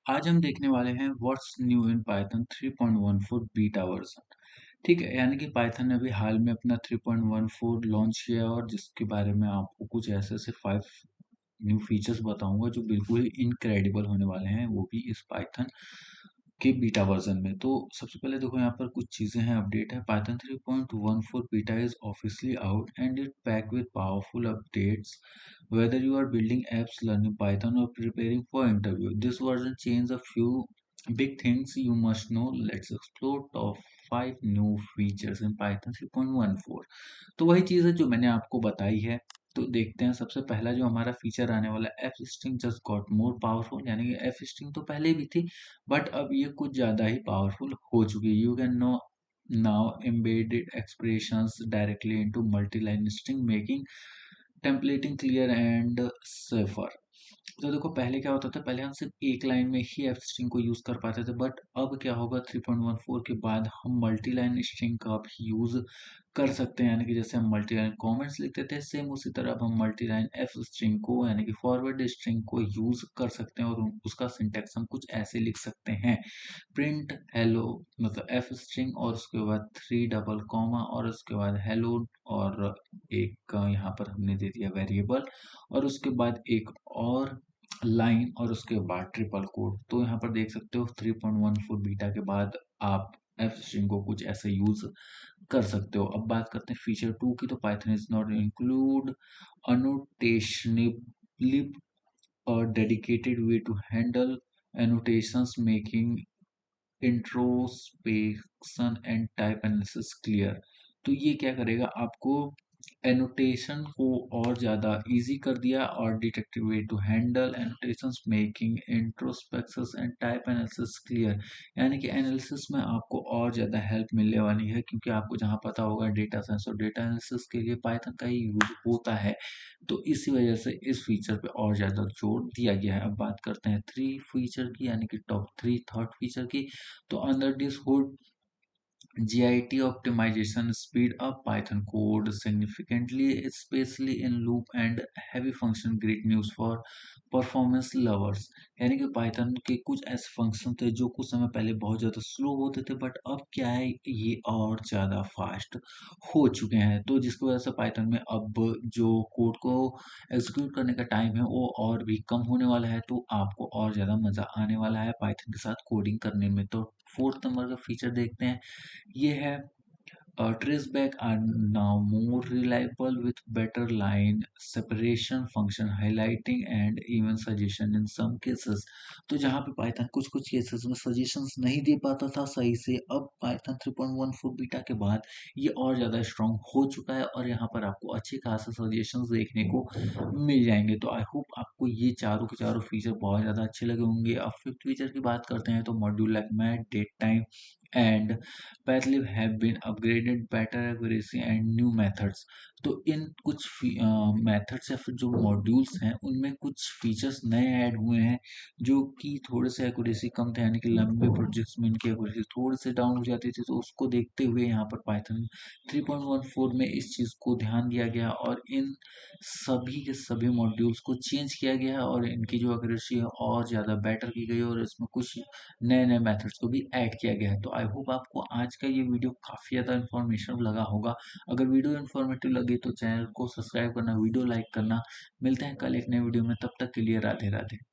आज हम देखने वाले हैं what's new in Python 3.14 beta version. ठीक है, यानी कि पाइथन ने अभी हाल में अपना 3.14 लॉन्च किया है और जिसके बारे में आपको कुछ ऐसे ऐसे 5 न्यू फीचर्स बताऊंगा जो बिल्कुल ही इनक्रेडिबल होने वाले हैं, वो भी इस पाइथन के बीटा वर्जन में। तो सबसे पहले देखो, यहाँ पर कुछ चीज़ें हैं, अपडेट है। Python 3.14 beta is officially out and it pack with powerful updates whether you are building apps, learning Python, or preparing for interview. This version changes a few big things you must know. Let's explore top 5 new features in Python 3.14। तो वही चीज़ है जो मैंने आपको बताई है। तो देखते हैं, सबसे पहला जो हमारा फीचर आने वाला है, F string just got more powerful. यानी कि एफ स्ट्रिंग तो पहले भी थी, बट अब ये कुछ ज़्यादा ही पावरफुल हो चुकी है। You can know now embedded expressions directly into multi-line string, making templating clear and safer। तो देखो, पहले क्या होता था, पहले हम सिर्फ एक लाइन में ही एफ स्ट्रिंग को यूज कर पाते थे, बट अब क्या होगा, 3.14 के बाद हम मल्टी लाइन स्ट्रिंग का भी यूज कर सकते हैं। यानी कि जैसे हम मल्टी लाइन कॉमेंट्स लिखते थे, सेम उसी तरह अब हम मल्टी लाइन एफ स्ट्रिंग को यानी कि फॉरवर्ड स्ट्रिंग को यूज कर सकते हैं, और उसका सिंटेक्स हम कुछ ऐसे लिख सकते हैं। प्रिंट हेलो, मतलब एफ स्ट्रिंग और उसके बाद 3 डबल कॉमा और उसके बाद हेलो, और एक यहाँ पर हमने दे दिया वेरिएबल, और उसके बाद एक और लाइन, और उसके बाद ट्रिपल कोट। तो यहाँ पर देख सकते हो 3.14 बीटा के बाद आप एफ स्ट्रिंग को कुछ ऐसे यूज कर सकते हो। अब बात करते हैं फीचर 2 की। तो Python is not include annotationally a dedicated way to handle annotations, making introspection and type analysis clear. तो ये क्या करेगा, आपको एनोटेशन को और ज़्यादा इजी कर दिया, और detective way to handle annotations, making introspections and type analysis clear. यानी कि एनालिसिस में आपको और ज़्यादा हेल्प मिलने वाली है, क्योंकि आपको जहाँ पता होगा डेटा साइंस और डेटा एनालिसिस के लिए पाइथन का ही यूज होता है। तो इसी वजह से इस फीचर पे और ज़्यादा जोर दिया गया है। अब बात करते हैं 3 फीचर की, यानी कि टॉप 3 थर्ड फीचर की। तो under this hood, GIT optimization speed up Python code significantly, especially in loop and heavy function। Great news for performance lovers। यानी कि Python के कुछ ऐसे फंक्शन थे जो कुछ समय पहले बहुत ज़्यादा स्लो होते थे, बट अब क्या है, ये और ज़्यादा फास्ट हो चुके हैं। तो जिसकी वजह से Python में अब जो कोड को एग्जीक्यूट करने का टाइम है वो और भी कम होने वाला है। तो आपको और ज़्यादा मज़ा आने वाला है Python के साथ कोडिंग करने में। तो फोर्थ नंबर का फीचर देखते हैं, ये है traceback are now more reliable with better line separation function, highlighting and even suggestion in some cases। तो जहाँ पे पाइथन कुछ कुछ केसेस में सजेशंस नहीं दे पाता था सही से, अब पाइथन 3.14 बीटा के बाद ये और ज़्यादा स्ट्रांग हो चुका है, और यहाँ पर आपको अच्छे खासे सजेशंस देखने को मिल जाएंगे। तो आई होप आपको ये चारों के चारों फीचर बहुत ज़्यादा अच्छे लगे होंगे। अब फिफ्थ फीचर की बात करते हैं, तो module like math, date time and pathlib have been upgraded, better accuracy and new methods. तो इन कुछ मेथड्स या फिर जो मॉड्यूल्स हैं, उनमें कुछ फीचर्स नए ऐड हुए हैं, जो कि थोड़े से एक्यूरेसी कम थे। यानी कि लंबे प्रोजेक्ट्स में इनकी एक्यूरेसी थोड़ी से डाउन हो जाती थी। तो उसको देखते हुए यहाँ पर पाइथन 3.14 में इस चीज़ को ध्यान दिया गया, और इन सभी के सभी मॉड्यूल्स को चेंज किया गया है, और इनकी जो एक्यूरेसी है और ज़्यादा बेटर की गई है, और इसमें कुछ नए नए मेथड्स को भी ऐड किया गया है। तो आई होप आपको आज का ये वीडियो काफ़ी ज़्यादा इन्फॉर्मेटिव लगा होगा। अगर वीडियो इन्फॉर्मेटिव लगे तो चैनल को सब्सक्राइब करना, वीडियो लाइक करना। मिलते हैं कल एक नए वीडियो में, तब तक के लिए राधे राधे।